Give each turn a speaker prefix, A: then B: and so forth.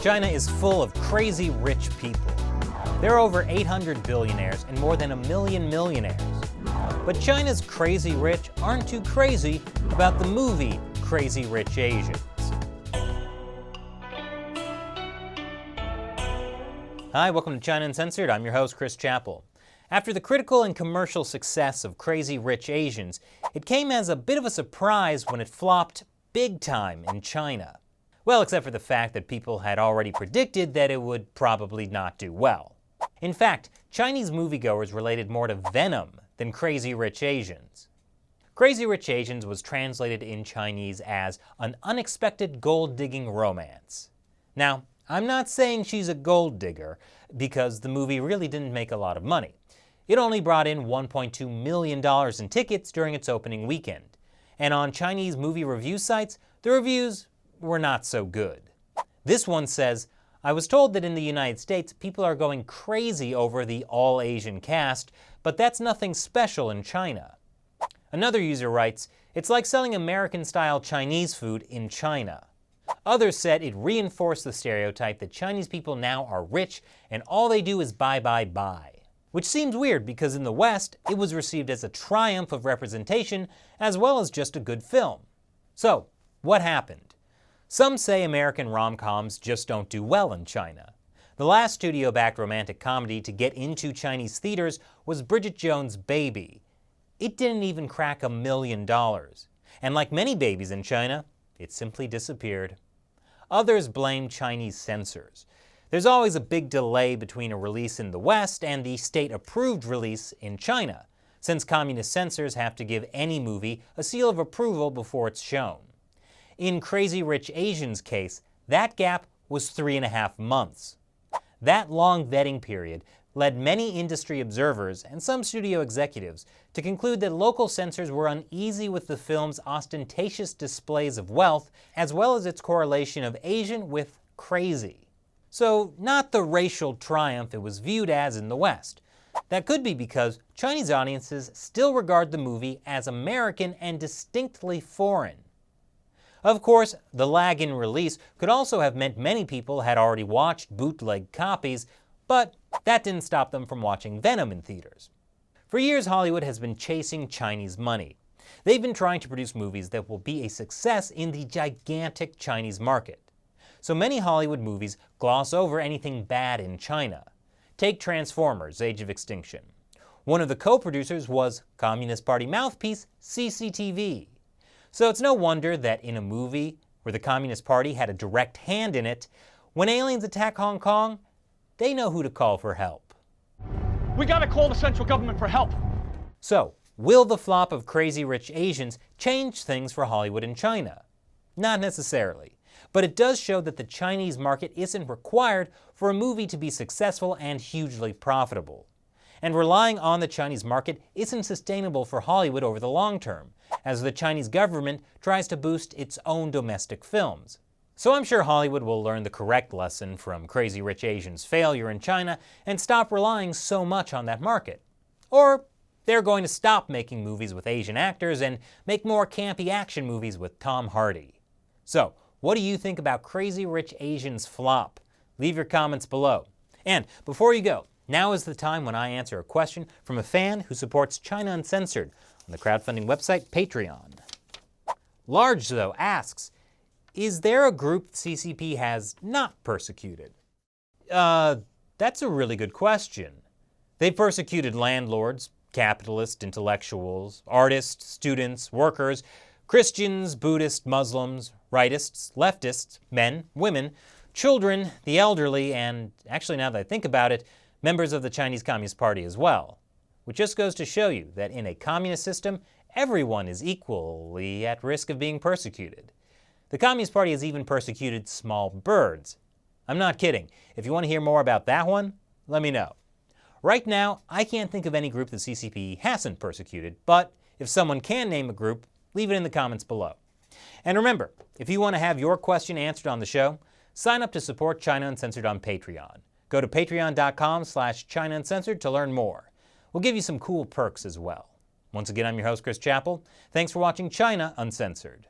A: China is full of crazy rich people. There are over 800 billionaires and more than 1 million millionaires. But China's crazy rich aren't too crazy about the movie Crazy Rich Asians. Hi, welcome to China Uncensored. I'm your host, Chris Chappell. After the critical and commercial success of Crazy Rich Asians, it came as a bit of a surprise when it flopped big time in China. Well, except for the fact that people had already predicted that it would probably not do well. In fact, Chinese moviegoers related more to Venom than Crazy Rich Asians. Crazy Rich Asians was translated in Chinese as an unexpected gold-digging romance. Now, I'm not saying she's a gold digger, because the movie really didn't make a lot of money. It only brought in $1.2 million in tickets during its opening weekend. And on Chinese movie review sites, the reviews were not so good. This one says, "I was told that in the United States people are going crazy over the all-Asian cast, but that's nothing special in China." Another user writes, "It's like selling American-style Chinese food in China." Others said it reinforced the stereotype that Chinese people now are rich and all they do is buy, buy, buy. Which seems weird because in the West, it was received as a triumph of representation as well as just a good film. So, what happened? Some say American rom-coms just don't do well in China. The last studio-backed romantic comedy to get into Chinese theaters was Bridget Jones' Baby. It didn't even crack $1 million. And like many babies in China, it simply disappeared. Others blame Chinese censors. There's always a big delay between a release in the West and the state-approved release in China, since communist censors have to give any movie a seal of approval before it's shown. In Crazy Rich Asians' case, that gap was 3.5 months. That long vetting period led many industry observers and some studio executives to conclude that local censors were uneasy with the film's ostentatious displays of wealth, as well as its correlation of Asian with crazy. So, not the racial triumph it was viewed as in the West. That could be because Chinese audiences still regard the movie as American and distinctly foreign. Of course, the lag in release could also have meant many people had already watched bootleg copies, but that didn't stop them from watching Venom in theaters. For years, Hollywood has been chasing Chinese money. They've been trying to produce movies that will be a success in the gigantic Chinese market. So many Hollywood movies gloss over anything bad in China. Take Transformers: Age of Extinction. One of the co-producers was Communist Party mouthpiece CCTV. So it's no wonder that in a movie where the Communist Party had a direct hand in it, when aliens attack Hong Kong, they know who to call for help.
B: We gotta call the central government for help.
A: So, will the flop of Crazy Rich Asians change things for Hollywood and China? Not necessarily, but it does show that the Chinese market isn't required for a movie to be successful and hugely profitable. And relying on the Chinese market isn't sustainable for Hollywood over the long term, as the Chinese government tries to boost its own domestic films. So I'm sure Hollywood will learn the correct lesson from Crazy Rich Asians' failure in China and stop relying so much on that market. Or they're going to stop making movies with Asian actors and make more campy action movies with Tom Hardy. So, what do you think about Crazy Rich Asians' flop? Leave your comments below. And before you go, now is the time when I answer a question from a fan who supports China Uncensored on the crowdfunding website Patreon. Large, though, asks, is there a group CCP has not persecuted? That's a really good question. They've persecuted landlords, capitalists, intellectuals, artists, students, workers, Christians, Buddhists, Muslims, rightists, leftists, men, women, children, the elderly, and actually now that I think about it, members of the Chinese Communist Party as well. Which just goes to show you that in a communist system, everyone is equally at risk of being persecuted. The Communist Party has even persecuted small birds. I'm not kidding. If you want to hear more about that one, let me know. Right now, I can't think of any group the CCP hasn't persecuted, but if someone can name a group, leave it in the comments below. And remember, if you want to have your question answered on the show, sign up to support China Uncensored on Patreon. Go to patreon.com/China Uncensored to learn more. We'll give you some cool perks as well. Once again, I'm your host, Chris Chappell. Thanks for watching China Uncensored.